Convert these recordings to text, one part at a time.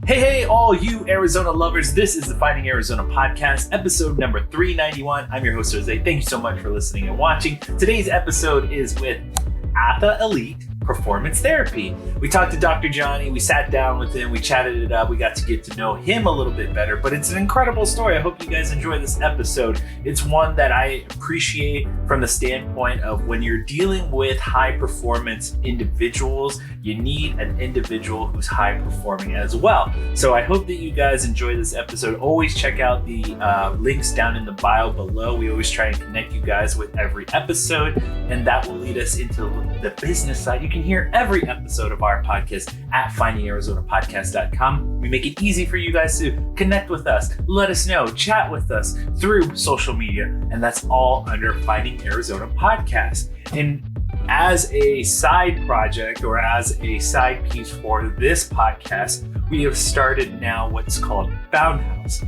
Hey, all you Arizona lovers. This is the Finding Arizona podcast, episode number 391. I'm your host, Jose. Thank you so much for listening and watching. Today's episode is with Athelite Performance Therapy. We talked to Dr. Jonny. We sat down with him. We chatted it up. We got to get to know him a little bit better, but it's an incredible story. I hope you guys enjoy this episode. It's one that I appreciate from the standpoint of when you're dealing with high performance individuals, you need an individual who's high performing as well. So I hope that you guys enjoy this episode. Always check out the links down in the bio below. We always try and connect you guys with every episode, and that will lead us into the business side. You can hear every episode of our podcast at findingarizonapodcast.com. We make it easy for you guys to connect with us, let us know, chat with us through social media, and that's all under Finding Arizona Podcast. And as a side project or as a side piece for this podcast, we have started now what's called Found House.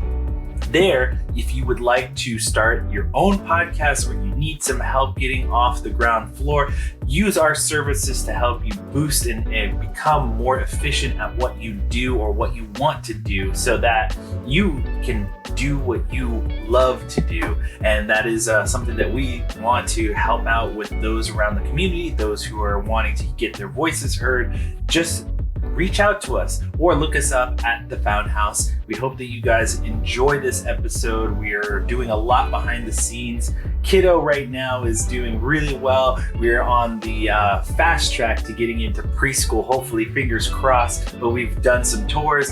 There, if you would like to start your own podcast or you need some help getting off the ground floor, use our services to help you boost and become more efficient at what you do or what you want to do so that you can do what you love to do. And that is something that we want to help out with those around the community, those who are wanting to get their voices heard. Just reach out to us or look us up at the Found House. We hope that you guys enjoy this episode. We are doing a lot behind the scenes. Kiddo right now is doing really well. We're on the fast track to getting into preschool, hopefully, fingers crossed, but we've done some tours.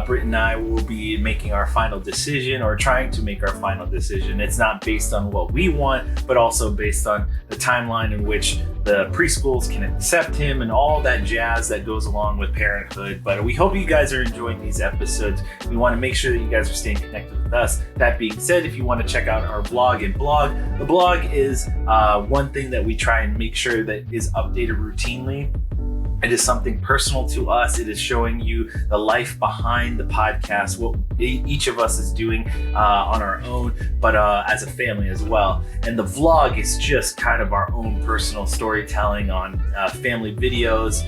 Britt and I will be making our final decision or trying to make our final decision. It's not based on what we want, but also based on the timeline in which the preschools can accept him and all that jazz that goes along with parenthood. But we hope you guys are enjoying these episodes. We want to make sure that you guys are staying connected with us. That being said, if you want to check out our blog, the blog is one thing that we try and make sure that is updated routinely. It is something personal to us. It is showing you the life behind the podcast, what each of us is doing on our own, but as a family as well. And the vlog is just kind of our own personal storytelling on family videos,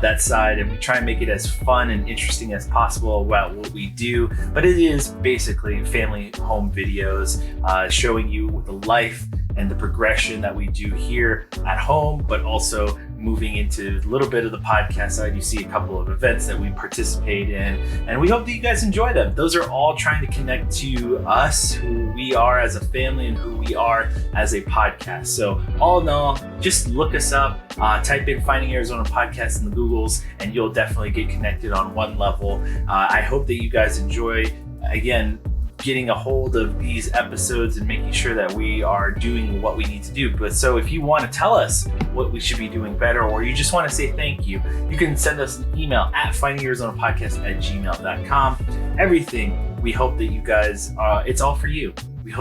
that side. And we try and make it as fun and interesting as possible about what we do. But it is basically family home videos showing you the life and the progression that we do here at home, but also moving into a little bit of the podcast side. You see a couple of events that we participate in, and we hope that you guys enjoy them. Those are all trying to connect to us, who we are as a family and who we are as a podcast. So all in all, just look us up, type in Finding Arizona Podcast in the Googles, and you'll definitely get connected on one level. I hope that you guys enjoy, again, getting a hold of these episodes and making sure that we are doing what we need to do. But so if you want to tell us what we should be doing better, or you just want to say thank you, you can send us an email at findingarizonapodcast@gmail.com. Everything, we hope that you guys, it's all for you. We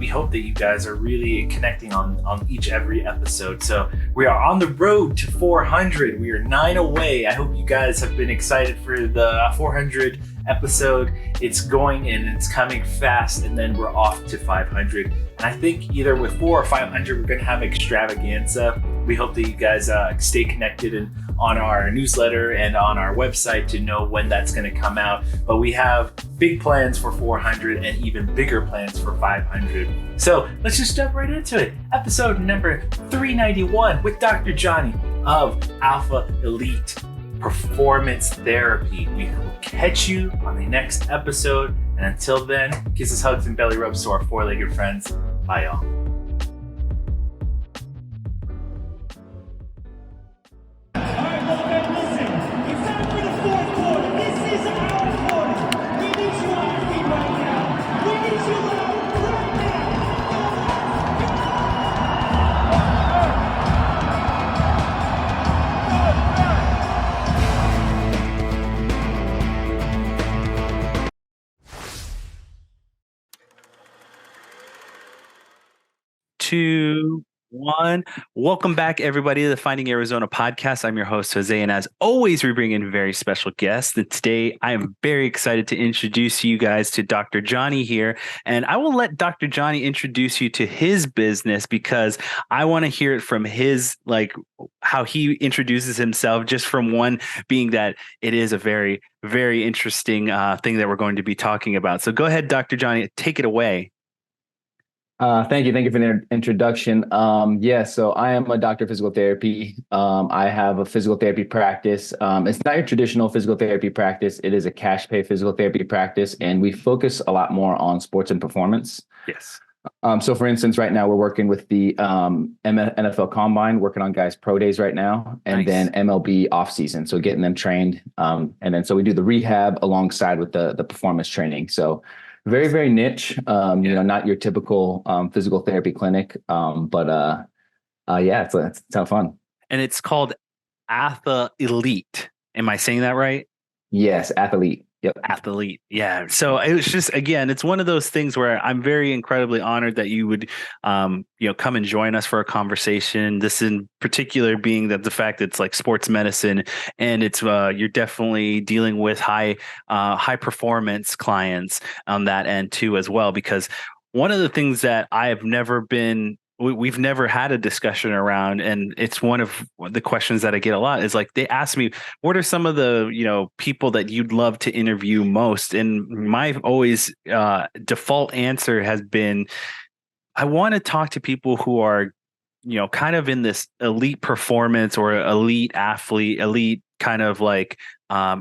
hope that you guys are really connecting on every episode. So we are on the road to 400. We are 9 away. I hope you guys have been excited for the 400 episode. It's going and it's coming fast, and then we're off to 500. And I think either with 400 or 500, we're going to have extravaganza. We hope that you guys stay connected and on our newsletter and on our website to know when that's going to come out. But we have big plans for 400 and even bigger plans for 500. So let's just jump right into it. Episode number 391 with Dr. Jonny of Athelite Performance Therapy. We will catch you on the next episode. And until then, kisses, hugs, and belly rubs to our four-legged friends. Bye, y'all. Two, One. Welcome back, everybody, to the Finding Arizona podcast. I'm your host, Jose, and as always, we bring in very special guests. And today, I am very excited to introduce you guys to Dr. Jonny here. And I will let Dr. Jonny introduce you to his business because I want to hear it from his, like, how he introduces himself, just from one being that it is a very, very interesting thing that we're going to be talking about. So go ahead, Dr. Jonny, take it away. Thank you. Thank you for the introduction. So I am a doctor of physical therapy. I have a physical therapy practice. It's not your traditional physical therapy practice. It is a cash pay physical therapy practice, and we focus a lot more on sports and performance. Yes. So for instance, right now we're working with the NFL Combine, working on guys' pro days right now, and Nice. then MLB offseason. So getting them trained. And then so we do the rehab alongside with the performance training. So very, very niche, not your typical physical therapy clinic. Yeah, it's a ton of fun. And it's called Athelite. Am I saying that right? Yes, athlete. Yep. Athelite. Yeah. So it was just, again, it's one of those things where I'm very incredibly honored that you would, come and join us for a conversation. This in particular being that the fact that it's like sports medicine, and it's you're definitely dealing with high performance clients on that end too as well. Because one of the things that I have never been we've never had a discussion around, and it's one of the questions that I get a lot, is like they ask me, what are some of the people that you'd love to interview most? And my always default answer has been, I want to talk to people who are kind of in this elite performance or elite athlete, elite kind of like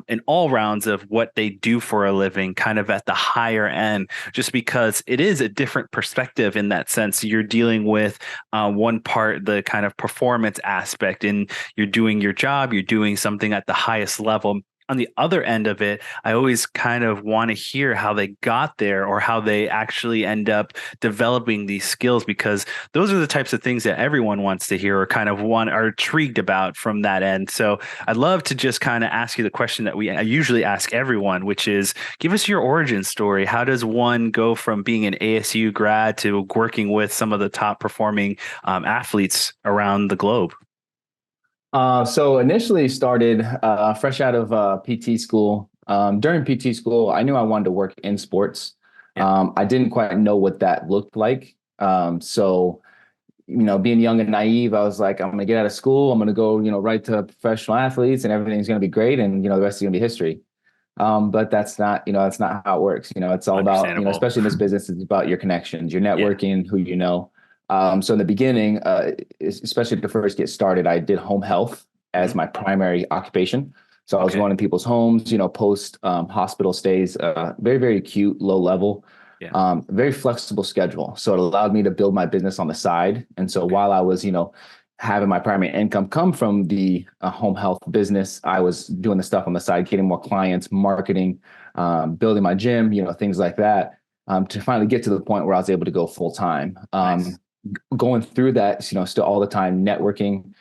in all rounds of what they do for a living, kind of at the higher end, just because it is a different perspective in that sense. You're dealing with one part, the kind of performance aspect, and you're doing your job, you're doing something at the highest level. On the other end of it, I always kind of want to hear how they got there or how they actually end up developing these skills, because those are the types of things that everyone wants to hear or kind of are intrigued about from that end. So I'd love to just kind of ask you the question that I usually ask everyone, which is, give us your origin story. How does one go from being an ASU grad to working with some of the top performing athletes around the globe? So initially started fresh out of PT school. During PT school, I knew I wanted to work in sports. Yeah. I didn't quite know what that looked like. Being young and naive, I was like, I'm going to get out of school. I'm going to go, right to professional athletes, and everything's going to be great. And, the rest is going to be history. But that's not how it works. It's all about, Understandable. especially in this business, it's about your connections, your Yeah. networking, who you know. So in the beginning, especially to first get started, I did home health as my primary occupation. So I was going to people's homes, post hospital stays, very, very acute, low level, very flexible schedule. So it allowed me to build my business on the side. And so while I was, having my primary income come from the home health business, I was doing the stuff on the side, getting more clients, marketing, building my gym, things like that, to finally get to the point where I was able to go full time. Nice. Going through that, still all the time networking,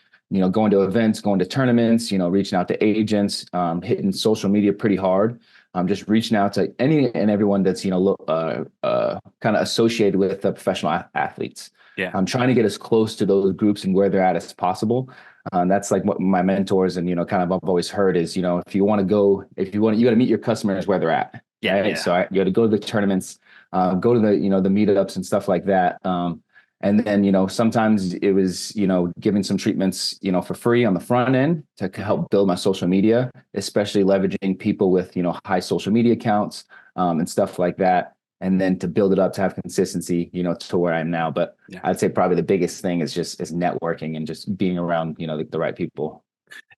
going to events, going to tournaments, reaching out to agents, hitting social media pretty hard. Just reaching out to any and everyone that's, kind of associated with the professional athletes. Yeah. I'm trying to get as close to those groups and where they're at as possible. That's like what my mentors and, kind of I've always heard is, if you want to, you got to meet your customers where they're at. Yeah. Right? Yeah. So you got to go to the tournaments, go to the, the meetups and stuff like that. And then, sometimes it was, giving some treatments, for free on the front end to help build my social media, especially leveraging people with, high social media accounts, and stuff like that. And then to build it up to have consistency, to where I am now. But I'd say probably the biggest thing is networking and just being around, the right people.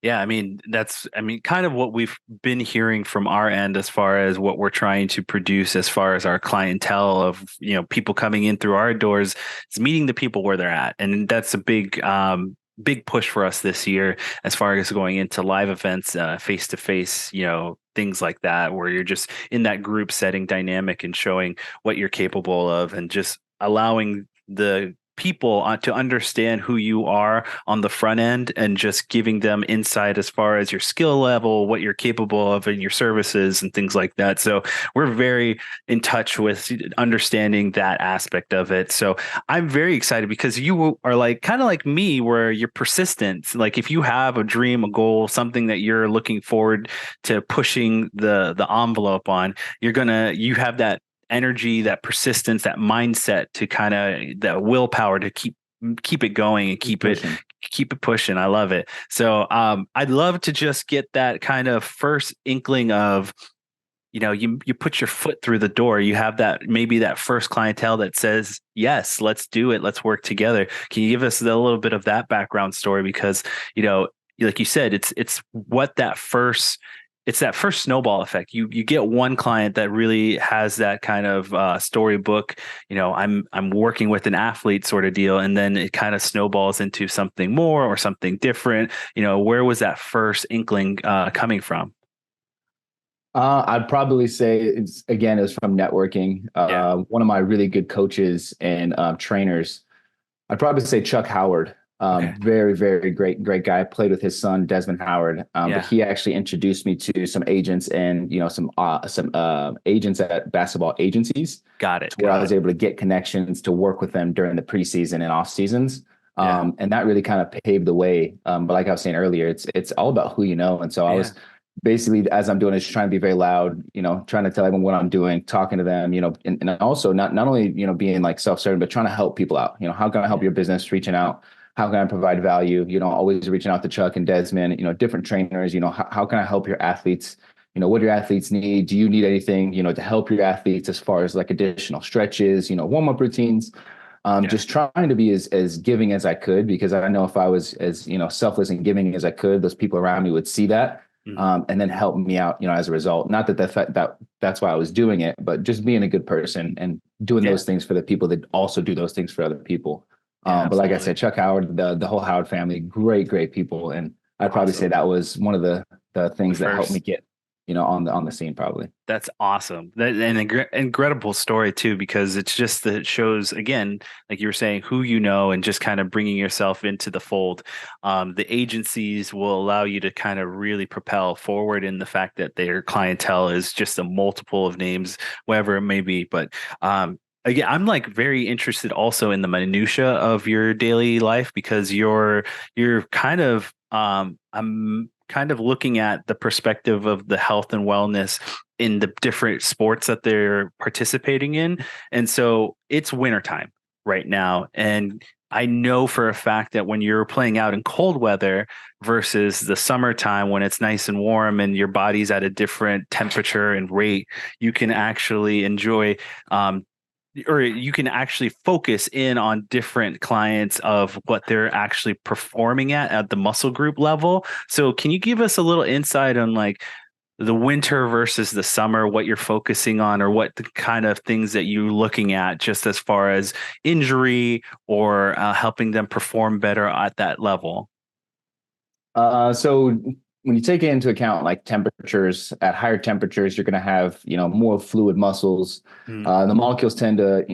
Yeah, kind of what we've been hearing from our end as far as what we're trying to produce as far as our clientele of, people coming in through our doors, is meeting the people where they're at. And that's a big push for us this year as far as going into live events, face to face, things like that, where you're just in that group setting dynamic and showing what you're capable of, and just allowing the people to understand who you are on the front end and just giving them insight as far as your skill level, what you're capable of in your services and things like that. So we're very in touch with understanding that aspect of it. So I'm very excited because you are like kind of like me where you're persistent. Like if you have a dream, a goal, something that you're looking forward to pushing the envelope on, you have that energy, that persistence, that mindset to kind of that willpower to keep it going and keep it pushing. I love it. So I'd love to just get that kind of first inkling of, you put your foot through the door, you have that maybe that first clientele that says, yes, let's do it, let's work together. Can you give us a little bit of that background story? Because, like you said, it's that first snowball effect. You get one client that really has that kind of storybook, I'm working with an athlete sort of deal, and then it kind of snowballs into something more or something different. Where was that first inkling coming from? I'd probably say it was from networking. One of my really good coaches and trainers, I'd probably say Chuck Howard. Very, very great guy. I played with his son, Desmond Howard. But he actually introduced me to some agents and, some agents at basketball agencies. Got it. Where I was able to get connections to work with them during the preseason and off seasons. And that really kind of paved the way. But like I was saying earlier, it's all about who you know. And so I was basically, as I'm doing, is trying to be very loud, trying to tell everyone what I'm doing, talking to them, and also not only, being like self-serving, but trying to help people out. How can I help your business? Reaching out. How can I provide value? Always reaching out to Chuck and Desmond, different trainers, how can I help your athletes? What do your athletes need? Do you need anything, to help your athletes as far as like additional stretches, warm-up routines? Just trying to be as giving as I could, because I know if I was as, selfless and giving as I could, those people around me would see that. And then help me out, as a result. Not that's why I was doing it, but just being a good person and doing those things for the people that also do those things for other people. But like I said, Chuck Howard, the whole Howard family, great people. And I'd probably say that was one of the things that helped me get, on the scene probably. That's awesome. An incredible story too, because it's just that it shows, again, like you were saying, who you know, and just kind of bringing yourself into the fold. The agencies will allow you to kind of really propel forward in the fact that their clientele is just a multiple of names, whatever it may be. But again, I'm like very interested also in the minutia of your daily life, because you're kind of I'm kind of looking at the perspective of the health and wellness in the different sports that they're participating in. And so it's wintertime right now. And I know for a fact that when you're playing out in cold weather versus the summertime when it's nice and warm and your body's at a different temperature and rate, you can actually enjoy or you can actually focus in on different clients of what they're actually performing at the muscle group level. So can you give us a little insight on like the winter versus the summer, what you're focusing on, or what the kind of things that you're looking at just as far as injury or helping them perform better at that level? So when you take it into account, like temperatures, at higher temperatures, you're going to have, more fluid muscles. The molecules tend to,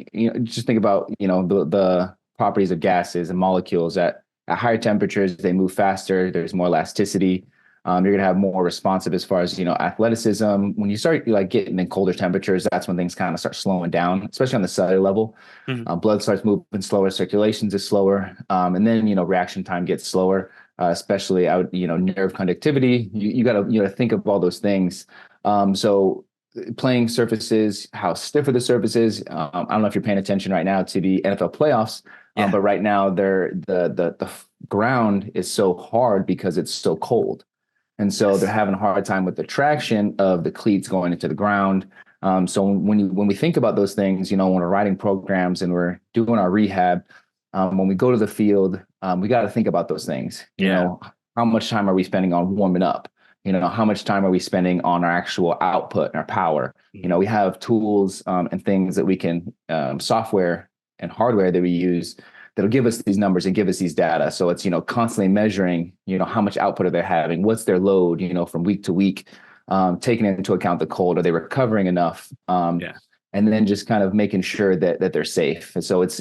just think about, the properties of gases and molecules at higher temperatures, they move faster. There's more elasticity. You're going to have more responsive as far as, athleticism. When you start like getting in colder temperatures, that's when things kind of start slowing down, especially on the cellular level. Blood starts moving slower, circulations is slower. And then, reaction time gets slower. Especially out, nerve conductivity. You got to, think of all those things. So playing surfaces, how stiff are the surfaces? I don't know if you're paying attention right now to the NFL playoffs, but right now the ground is so hard because it's so cold. And so they're having a hard time with the traction of the cleats going into the ground. So when we think about those things, when we're writing programs and we're doing our rehab, when we go to the field, we got to think about those things. How much time are we spending on warming up? How much time are we spending on our actual output and our power? We have tools and things that we can, software and hardware that we use that'll give us these numbers and give us these data. So it's, constantly measuring, how much output are they having? What's their load, from week to week, taking into account the cold. Are they recovering enough? And then just kind of making sure that they're safe. And so it's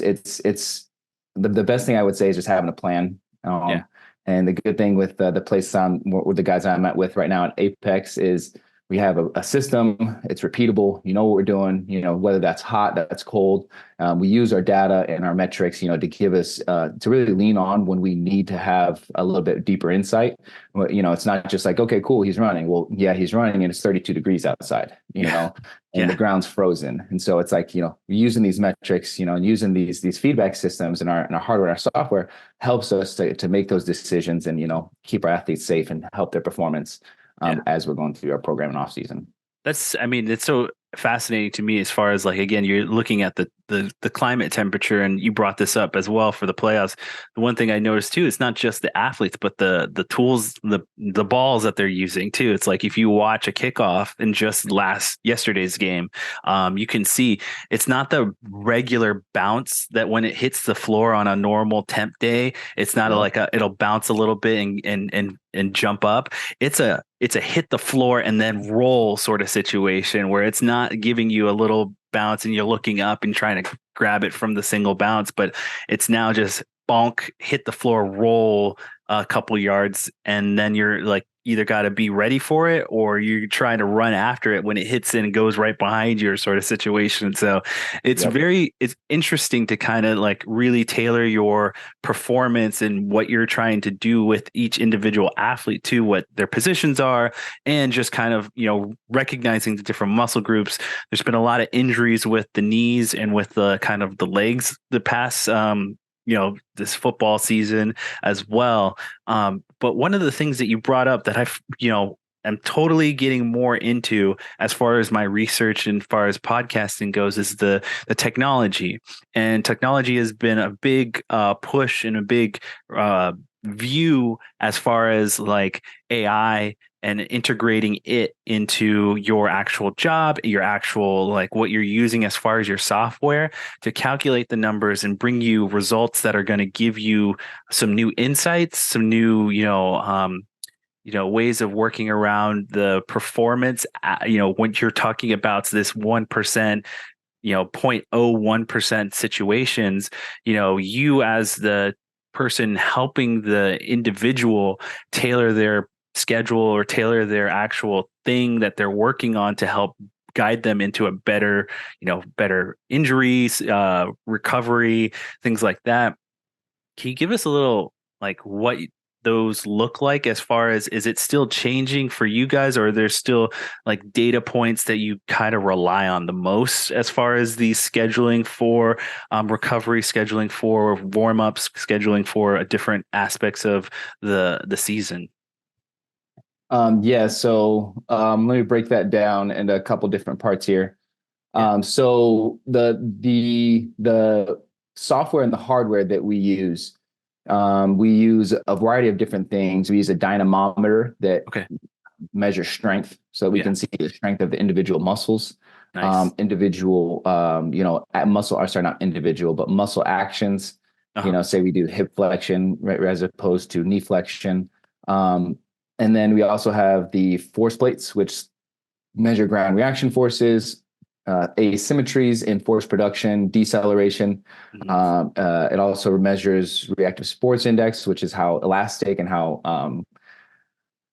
the best thing I would say is just having a plan. Yeah. And the good thing with the place with the guys I'm at with right now at Apex is we have a system. It's repeatable. You know what we're doing. You know, whether that's hot, that's cold. We use our data and our metrics, to give us to really lean on when we need to have a little bit deeper insight. It's not just like, okay, cool, he's running. Well, yeah, he's running, and it's 32 degrees outside. And the ground's frozen. And so it's like, using these metrics, and using these feedback systems and our hardware, and our software helps us to make those decisions and keep our athletes safe and help their performance. As we're going through our program in off season. It's so fascinating to me as far as, like, again, you're looking at the climate temperature, and you brought this up as well for the playoffs. The one thing I noticed too, it's not just the athletes, but the tools, the balls that they're using too. It's like if you watch a kickoff in just yesterday's game, you can see it's not the regular bounce that when it hits the floor on a normal temp day, it's not it'll bounce a little bit and jump up. It's a hit the floor and then roll sort of situation where it's not giving you a little bounce and you're looking up and trying to grab it from the single bounce, but it's now just bonk, hit the floor, roll a couple yards, and then you're like either got to be ready for it or you're trying to run after it when it hits in and goes right behind you, sort of situation. So it's it's interesting to kind of like really tailor your performance and what you're trying to do with each individual athlete to what their positions are, and just kind of, recognizing the different muscle groups. There's been a lot of injuries with the knees and with the kind of the legs the past this football season as well. But one of the things that you brought up that I'm totally getting more into as far as my research and as far as podcasting goes is the technology. And technology has been a big push and a big view as far as like AI and integrating it into your actual job, your actual, like what you're using as far as your software to calculate the numbers and bring you results that are going to give you some new insights, some new, ways of working around the performance. When you're talking about this 1%, 0.01% situations, you as the person helping the individual tailor their schedule or tailor their actual thing that they're working on to help guide them into a better injuries, recovery, things like that. Can you give us a little like what those look like as far as, is it still changing for you guys, or are there still like data points that you kind of rely on the most as far as the scheduling for recovery, scheduling for warm-ups, scheduling for different aspects of the season? So let me break that down into a couple different parts here. So the software and the hardware that we use a variety of different things. We use a dynamometer that measures strength, so we can see the strength of the individual muscles. Nice. Muscle actions. Say we do hip flexion as opposed to knee flexion. And then we also have the force plates, which measure ground reaction forces, asymmetries in force production, deceleration. Mm-hmm. It also measures reactive sports index, which is how elastic and how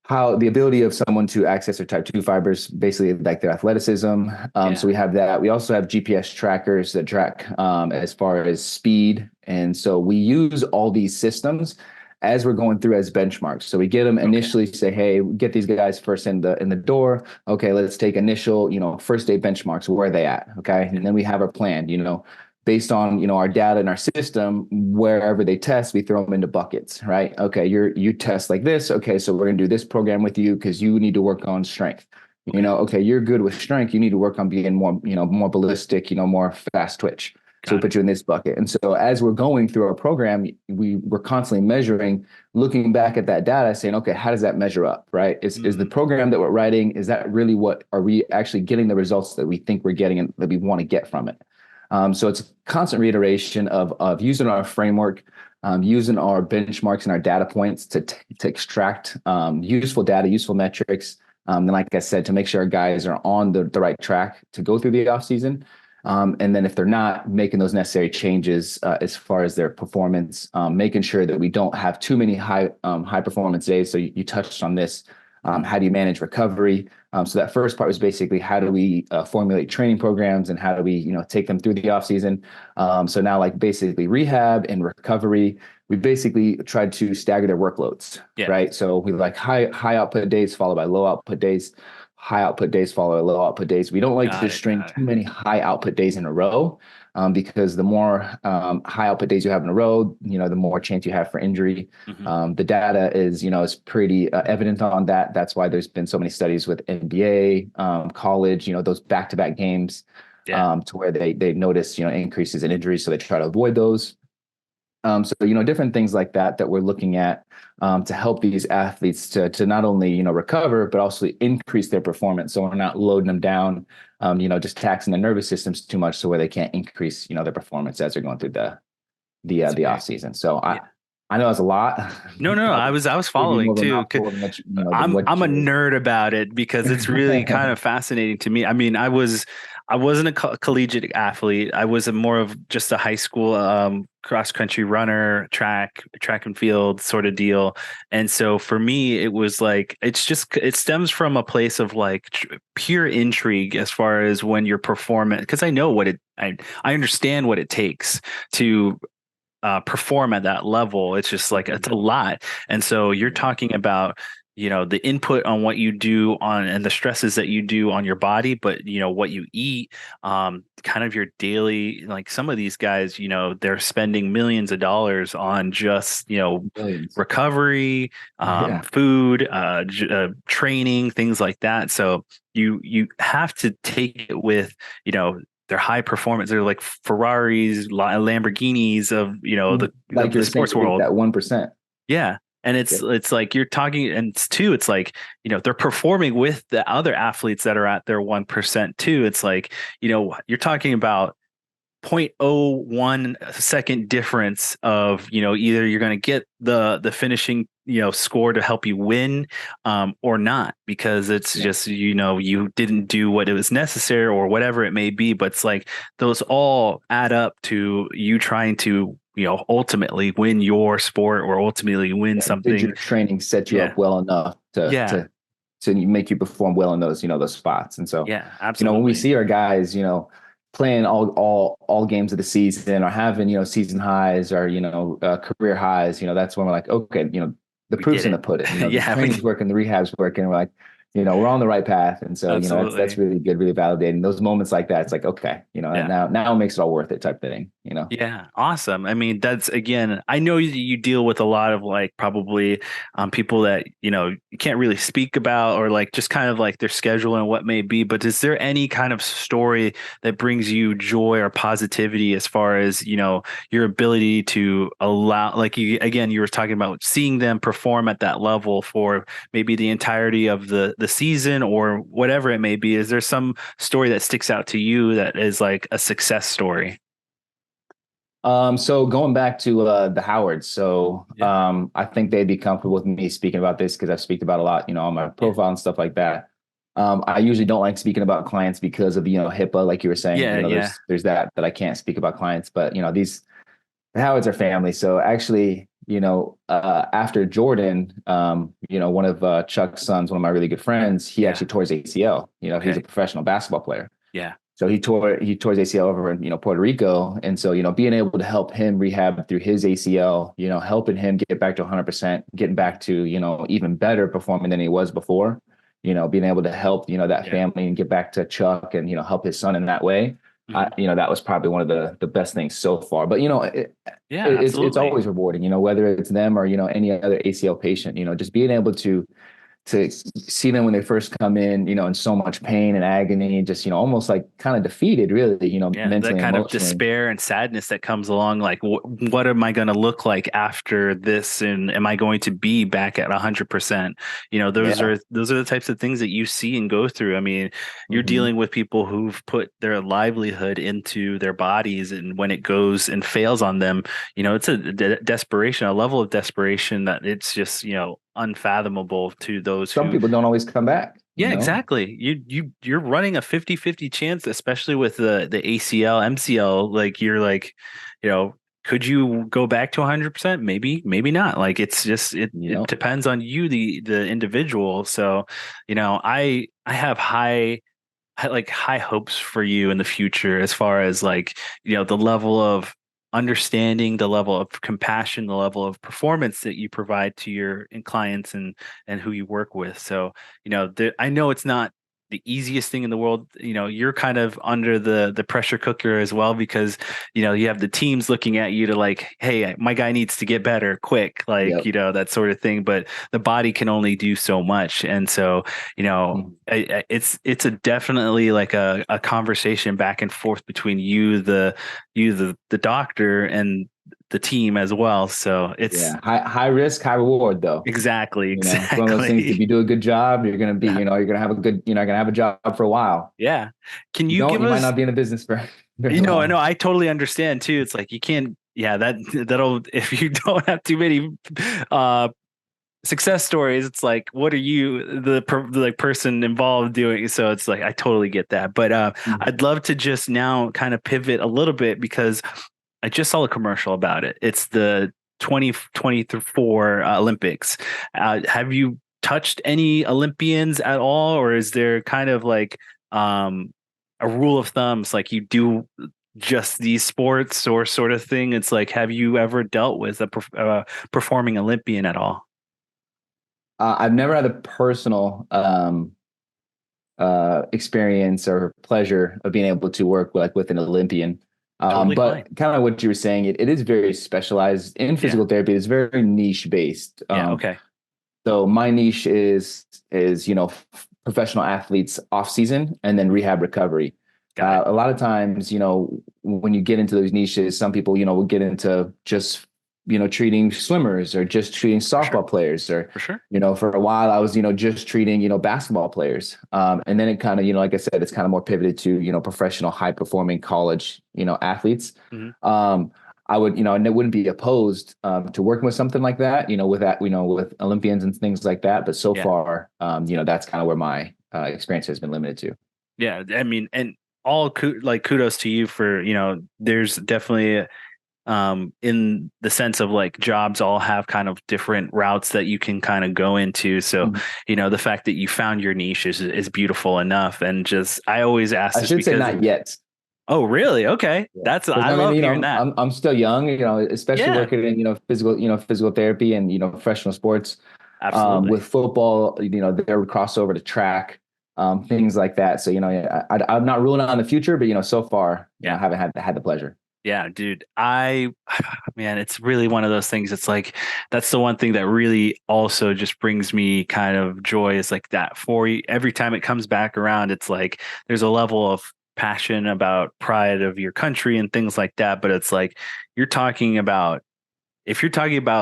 the ability of someone to access their type 2 fibers, basically like their athleticism. So we have that. We also have GPS trackers that track as far as speed. And so we use all these systems as we're going through as benchmarks. So we get them initially, say, hey, get these guys first in the door. Okay, let's take initial, first day benchmarks. Where are they at? Okay. And then we have our plan, based on, our data and our system, wherever they test, we throw them into buckets, right? Okay. You test like this. Okay. So we're going to do this program with you because you need to work on strength. Okay, you're good with strength. You need to work on being more, more ballistic, more fast twitch. So we put you in this bucket. And so as we're going through our program, we're constantly measuring, looking back at that data, saying, okay, how does that measure up, right? Is the program that we're writing, is that really are we actually getting the results that we think we're getting and that we want to get from it? So it's a constant reiteration of using our framework, using our benchmarks and our data points to extract useful data, useful metrics. And like I said, to make sure our guys are on the right track to go through the off season. And then if they're not, making those necessary changes as far as their performance, making sure that we don't have too many high performance days. So you touched on this. How do you manage recovery? So that first part was basically how do we formulate training programs and how do we, take them through the off season. So now like basically rehab and recovery, we basically tried to stagger their workloads, right? So we like high output days followed by low output days, high output days followed by low output days. We don't like to string too many high output days in a row. Because the more high output days you have in a row, the more chance you have for injury. The data is pretty evident on that. That's why there's been so many studies with NBA, college, those back-to-back games, to where they notice increases in injuries, so they try to avoid those. So different things like that we're looking at to help these athletes to not only recover but also increase their performance. So we're not loading them down, just taxing the nervous systems too much, so where they can't increase their performance as they're going through the off season. So I know it's a lot. No, I was following too. I'm a nerd about it because it's really kind of fascinating to me. I mean, I wasn't a collegiate athlete. I was more of just a high school cross country runner, track and field sort of deal. And so for me, it was like it stems from a place of like pure intrigue as far as when you're performing, because I know I understand what it takes to perform at that level. It's just like it's a lot. And so you're talking about the input on what you do and the stresses that you do on your body, but what you eat, kind of your daily, like some of these guys, they're spending millions of dollars on just recovery, food, training, things like that. So you have to take it with they're high performance. They're like Ferraris, Lamborghinis of the sports world. That 1%. Yeah. And it's like you're talking, and it's like, they're performing with the other athletes that are at their 1% too. It's like, you're talking about 0.01 second difference of, either you're going to get the finishing, score to help you win, or not, because it's just, you didn't do what it was necessary or whatever it may be. But it's like those all add up to you trying to ultimately win your sport or ultimately win something. Did your training set you up well enough to make you perform well in those, those spots? And so, absolutely. When we see our guys, playing all games of the season or having, season highs or, career highs, that's when we're like, okay, the proof's in the pudding. The training's working, the rehab's working. We're like, we're on the right path. And so, that's really good, really validating. Those moments like that, it's like, okay, and now it makes it all worth it type of thing, Yeah. Awesome. I mean, that's, again, I know you deal with a lot of like probably people that, you can't really speak about, or like just kind of like their schedule and what may be, but is there any kind of story that brings you joy or positivity as far as, your ability to allow, like you were talking about seeing them perform at that level for maybe the entirety of the season or whatever it may be? Is there some story that sticks out to you that is like a success story? So going back to the Howards, I think they'd be comfortable with me speaking about this because I've speak about a lot, on my profile and stuff like that. I usually don't like speaking about clients because of HIPAA, like you were saying. There's that I can't speak about clients, but the Howards are family. So actually, after Jordan, one of Chuck's sons, one of my really good friends, he actually tore his ACL. He's a professional basketball player. Yeah. So he tore his ACL over in, Puerto Rico. And so, being able to help him rehab through his ACL, helping him get back to 100%, getting back to, even better performing than he was before, being able to help, that family and get back to Chuck and, help his son in that way. That was probably one of the best things so far. But, it's always rewarding, whether it's them or, any other ACL patient, just being able to see them when they first come in so much pain and agony, just, almost like kind of defeated, really, mentally, that kind of despair and sadness that comes along. Like, what am I going to look like after this? And am I going to be back at 100%? Those are the types of things that you see and go through. I mean, you're dealing with people who've put their livelihood into their bodies, and when it goes and fails on them, it's a desperation, a level of desperation that it's just, unfathomable to those. Some people don't always come back. Yeah, exactly. You're running a 50-50 chance, especially with the ACL, MCL. Like you're like, could you go back to 100%? Maybe, maybe not. Like it's just it depends on you, the individual. So, I have like high hopes for you in the future as far as like, the level of understanding, the level of compassion, the level of performance that you provide to your clients and who you work with. So, I know it's not the easiest thing in the world. You're kind of under the pressure cooker as well because, you have the teams looking at you to like, hey, my guy needs to get better quick, like, that sort of thing. But the body can only do so much. And so, it's a definitely like a conversation back and forth between the doctor and the team as well. So it's high risk, high reward though. Exactly. It's one of those things. If you do a good job, you're gonna be, you're gonna have a good, gonna have a job for a while. Yeah. Can you you might not be in the business for I know, I totally understand too. It's like you can't, that'll if you don't have too many success stories, it's like, what are you, the person involved doing? So it's like, I totally get that. But I'd love to just now kind of pivot a little bit because I just saw a commercial about it. It's the 2024 Olympics. Have you touched any Olympians at all? Or is there kind of like a rule of thumbs, like you do just these sports or sort of thing? It's like, have you ever dealt with a performing Olympian at all? I've never had a personal experience or pleasure of being able to work with an Olympian. But kind of what you were saying, it is very specialized in physical therapy. It's very niche based. Okay. So my niche is professional athletes off season and then rehab recovery. A lot of times, when you get into those niches, some people, will get into just treating swimmers or just treating softball players or, for a while I was, just treating, basketball players. And then it kind of, like I said, it's kind of more pivoted to, professional high performing college, athletes. Mm-hmm. I would, and it wouldn't be opposed to working with something like that, with that, with Olympians and things like that. But so far, that's kind of where my experience has been limited to. Yeah. I mean, and kudos to you for, there's definitely in the sense of like jobs all have kind of different routes that you can kind of go into. So, the fact that you found your niche is beautiful enough. And just, I always ask this because say not yet. Oh, really? Okay. Yeah. I love hearing that. I'm still young, especially working in, physical therapy and, professional sports. Absolutely. With football, there would cross over to track, things like that. So, I'm not ruling out in the future, but, so far, I haven't had the pleasure. Yeah, dude. Man, it's really one of those things. It's like, that's the one thing that really also just brings me kind of joy is like that for you. Every time it comes back around, it's like, there's a level of passion about pride of your country and things like that. But it's like, if you're talking about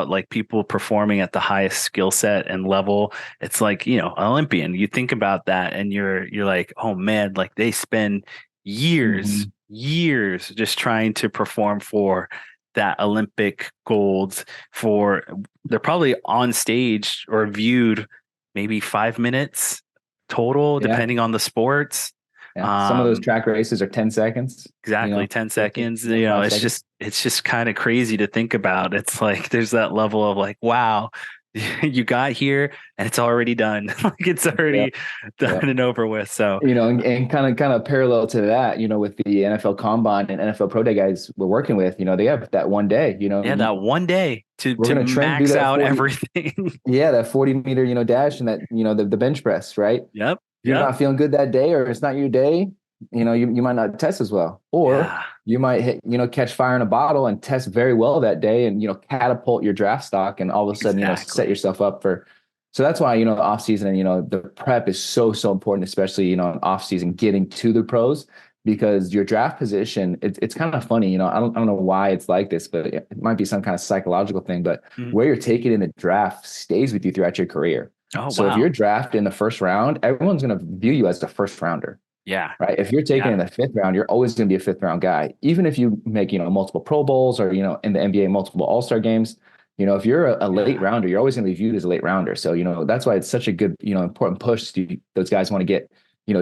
like people performing at the highest skill set and level, it's like, Olympian, you think about that and you're like, oh man, like they spend years just trying to perform for that Olympic gold. They're probably on stage or viewed maybe 5 minutes total, depending on the sports. Yeah. Some of those track races are 10 seconds. Exactly. 10 seconds. It's just kind of crazy to think about. It's like, there's that level of like, wow, you got here and it's already done. Like it's already done and over with. So, and kind of parallel to that, with the NFL Combine and NFL Pro Day guys we're working with, they have that one day, that one day to max out 40, everything. That 40-meter, dash and that, the bench press, right? Yep. You're not feeling good that day, or it's not your day, you might not test as well, or you might catch fire in a bottle and test very well that day and, catapult your draft stock and all of a sudden, set yourself up for. So that's why, off season and, the prep is so important, especially, in off season, getting to the pros, because your draft position, it's kind of funny, I don't know why it's like this, but it might be some kind of psychological thing, but where you're taken in the draft stays with you throughout your career. Oh, so if you're drafted in the first round, everyone's going to view you as the first rounder. Yeah. Right. If you're taken in the fifth round, you're always going to be a fifth round guy. Even if you make, multiple Pro Bowls or, in the NBA, multiple All-Star games, if you're a late rounder, you're always going to be viewed as a late rounder. So, that's why it's such a good, important push to those guys want to get,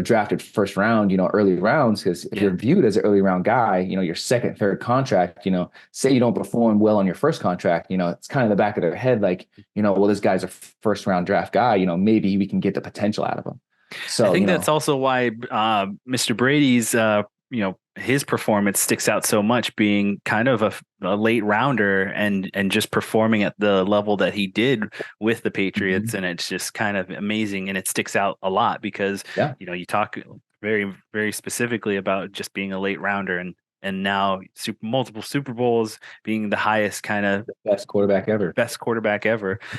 drafted first round, early rounds. Because if you're viewed as an early round guy, your second, third contract, say you don't perform well on your first contract, it's kind of the back of their head, like, well, this guy's a first round draft guy, maybe we can get the potential out of him. So I think that's also why Mr. Brady's his performance sticks out so much, being kind of a late rounder and just performing at the level that he did with the Patriots. Mm-hmm. And it's just kind of amazing. And it sticks out a lot because, you talk very, very specifically about just being a late rounder and now multiple Super Bowls, being the highest kind of best quarterback ever.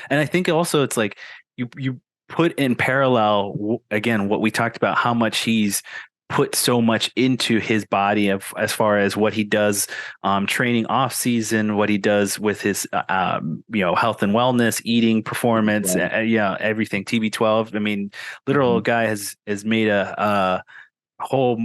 And I think also it's like you put in parallel again what we talked about, how much he's put so much into his body as far as what he does training off season, what he does with his health and wellness, eating, performance, everything. TB12. I mean, literal guy has made a whole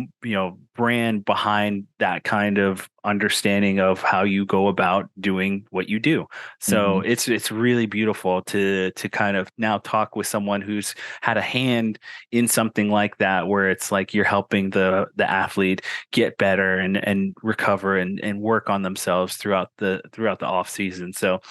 brand behind that kind of understanding of how you go about doing what you do. So it's really beautiful to kind of now talk with someone who's had a hand in something like that, where it's like you're helping the athlete get better and recover and work on themselves throughout the off season. So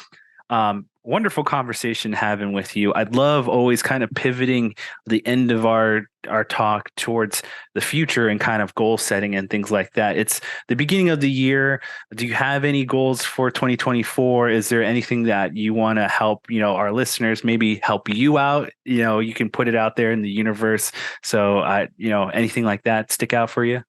wonderful conversation having with you. I'd love always kind of pivoting the end of our talk towards the future and kind of goal setting and things like that. It's the beginning of the year. Do you have any goals for 2024? Is there anything that you want to help, our listeners, maybe help you out? You can put it out there in the universe. So, anything like that stick out for you?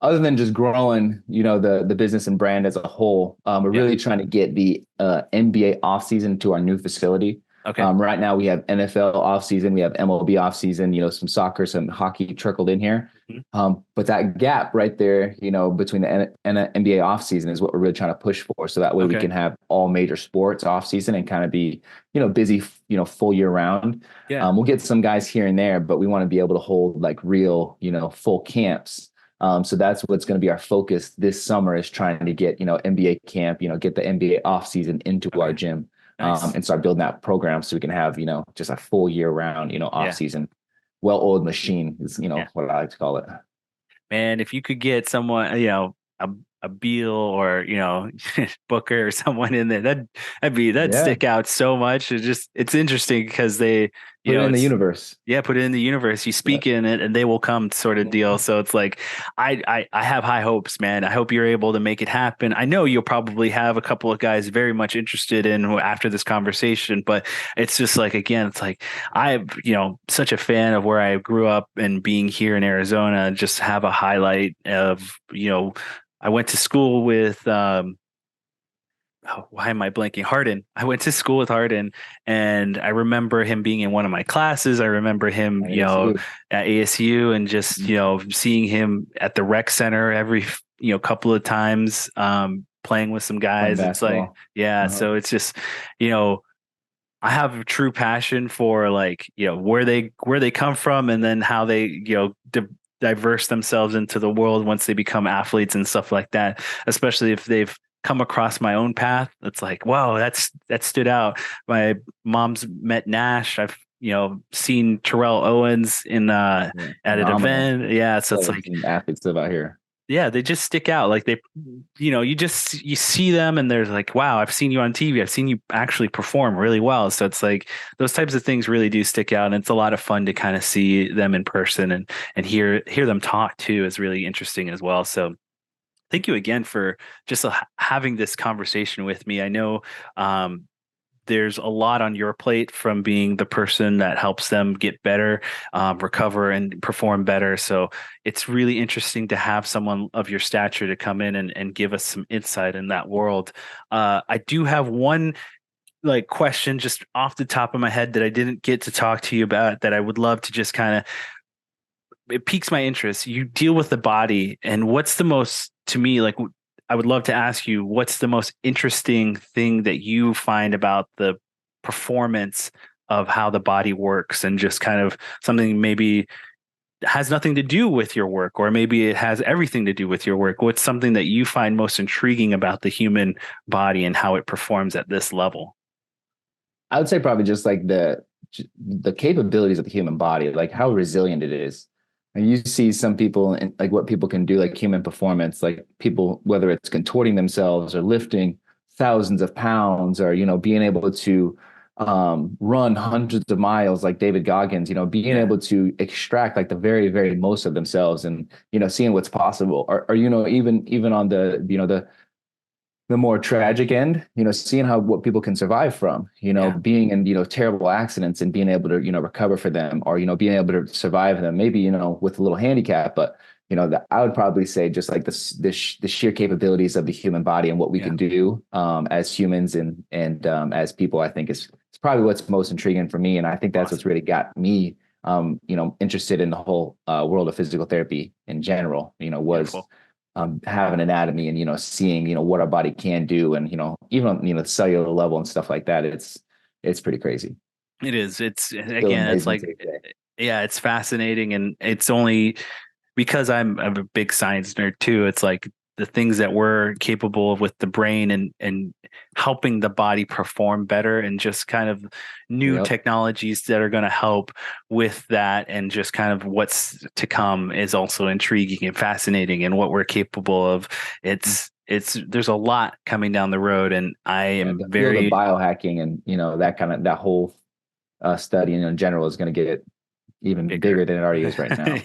Other than just growing, the business and brand as a whole, we're really trying to get the NBA offseason to our new facility. Okay. Right now we have NFL offseason, we have MLB offseason, some soccer, some hockey trickled in here. But that gap right there, between the NBA offseason is what we're really trying to push for. So that way we can have all major sports offseason and kind of be, busy, full year round. Yeah. We'll get some guys here and there, but we want to be able to hold like real, full camps. So that's what's going to be our focus this summer, is trying to get, NBA camp, get the NBA off season into our gym. Nice. And start building that program so we can have, just a full year round, off season, well-oiled machine is, what I like to call it. Man, if you could get someone, a Beal or, Booker or someone in there, that'd stick out so much. It's interesting because they, put it in the universe. Yeah, put it in the universe. You speak in it and they will come, sort of deal. So it's like, I have high hopes, man. I hope you're able to make it happen. I know you'll probably have a couple of guys very much interested in after this conversation, but it's just like, again, it's like, I'm, such a fan of where I grew up and being here in Arizona, just have a highlight of, I went to school with, why am I blanking? Harden. I went to school with Harden, and I remember him being in one of my classes. I remember him, at ASU, and just, seeing him at the rec center every, couple of times, playing with some guys. It's like, so it's just, I have a true passion for like, where they come from, and then how they, diverse themselves into the world once they become athletes and stuff like that, especially if they've come across my own path. It's like, wow, that stood out. My mom's met Nash. I've, seen Terrell Owens at an event. Yeah. So it's like athletes live out here. Yeah, they just stick out. Like they, you see them and they're like, wow, I've seen you on TV. I've seen you actually perform really well. So it's like those types of things really do stick out. And it's a lot of fun to kind of see them in person and hear them talk too, is really interesting as well. So thank you again for just having this conversation with me. I know there's a lot on your plate, from being the person that helps them get better, recover and perform better. So it's really interesting to have someone of your stature to come in and give us some insight in that world. I do have one question just off the top of my head that I didn't get to talk to you about, that I would love to just kind of, it piques my interest. You deal with the body, and what's the most, to me, I would love to ask you, what's the most interesting thing that you find about the performance of how the body works, and just kind of something maybe has nothing to do with your work, or maybe it has everything to do with your work. What's something that you find most intriguing about the human body and how it performs at this level? I would say probably just like the capabilities of the human body, like how resilient it is. And you see some people and like what people can do, like human performance, like people, whether it's contorting themselves or lifting thousands of pounds, or, being able to run hundreds of miles like David Goggins, being able to extract like the very, very most of themselves, and, seeing what's possible, or even on the more tragic end, seeing what people can survive from, being in, terrible accidents and being able to, recover for them, or, being able to survive them, maybe, with a little handicap, but, I would probably say just like the sheer capabilities of the human body and what we can do as humans and as people, I think it's probably what's most intriguing for me. And I think that's what's really got me, interested in the whole world of physical therapy in general, was having anatomy and, seeing, what our body can do. And, even on, the cellular level and stuff like that, it's pretty crazy. It is. It's again, it's like, it's fascinating. And it's only because I'm a big science nerd too. It's like the things that we're capable of with the brain and helping the body perform better, and just kind of new technologies that are going to help with that, and just kind of what's to come is also intriguing and fascinating, and what we're capable of. There's a lot coming down the road, and I am the very biohacking and, that whole study in general is going to get even bigger than it already is right now.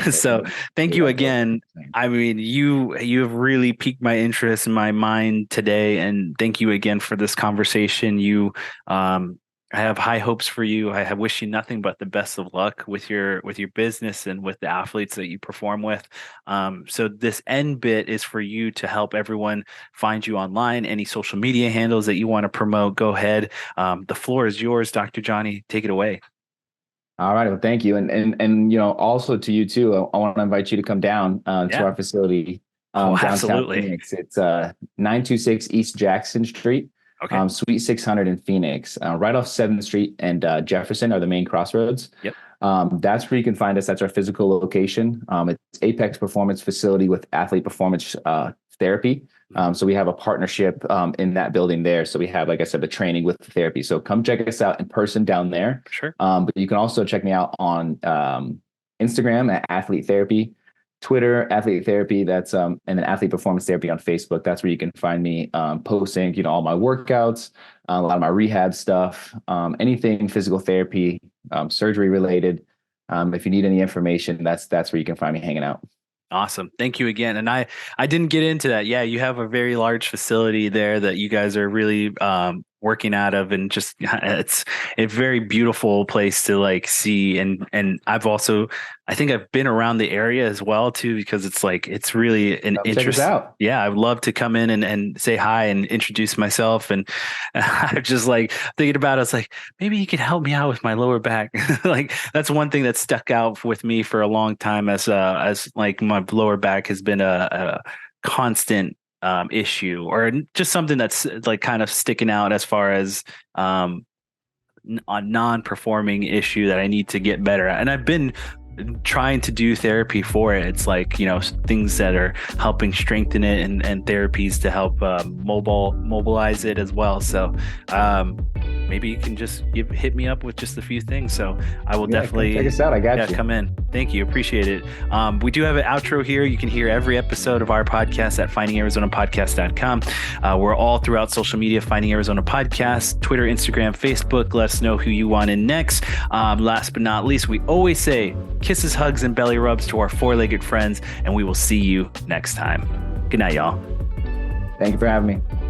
So thank you again. I mean, you have really piqued my interest in my mind today, and thank you again for this conversation. I have high hopes for you. I wish you nothing but the best of luck with your business and with the athletes that you perform with. So this end bit is for you to help everyone find you online. Any social media handles that you want to promote, go ahead. The floor is yours, Dr. Jonny. Take it away. All right. Well, thank you. And also to you too, I want to invite you to come down to our facility downtown absolutely. Phoenix. It's 926 East Jackson Street, Suite 600 in Phoenix, right off 7th Street and Jefferson are the main crossroads. Yep. That's where you can find us. That's our physical location. It's Apex Performance Facility with Athlete Performance Therapy. So we have a partnership in that building there. So we have, like I said, the training with the therapy. So come check us out in person down there. Sure. But you can also check me out on Instagram at Athlete Therapy, Twitter, Athlete Therapy. That's and then Athlete Performance Therapy on Facebook. That's where you can find me posting, all my workouts, a lot of my rehab stuff, anything physical therapy, surgery related. If you need any information, that's where you can find me hanging out. Awesome. Thank you again. And I didn't get into that. Yeah, you have a very large facility there that you guys are really working out of, and just it's a very beautiful place to like see. And I think I've been around the area as well too, because it's really an interesting. Yeah, I would love to come in and say hi and introduce myself. And I'm just like thinking about it. I was like, maybe you could help me out with my lower back. Like that's one thing that stuck out with me for a long time, as like my lower back has been a constant issue, or just something that's like kind of sticking out as far as a non-performing issue that I need to get better at. And I've been trying to do therapy for it. It's like, things that are helping strengthen it, and therapies to help mobilize it as well. So maybe you can just hit me up with just a few things. So I will definitely check us out. I got you. Come in. Thank you. Appreciate it. We do have an outro here. You can hear every episode of our podcast at findingarizonapodcast.com. We're all throughout social media, Finding Arizona Podcast, Twitter, Instagram, Facebook. Let us know who you want in next. Last but not least, we always say kisses, hugs, and belly rubs to our four-legged friends, and we will see you next time. Good night, y'all. Thank you for having me.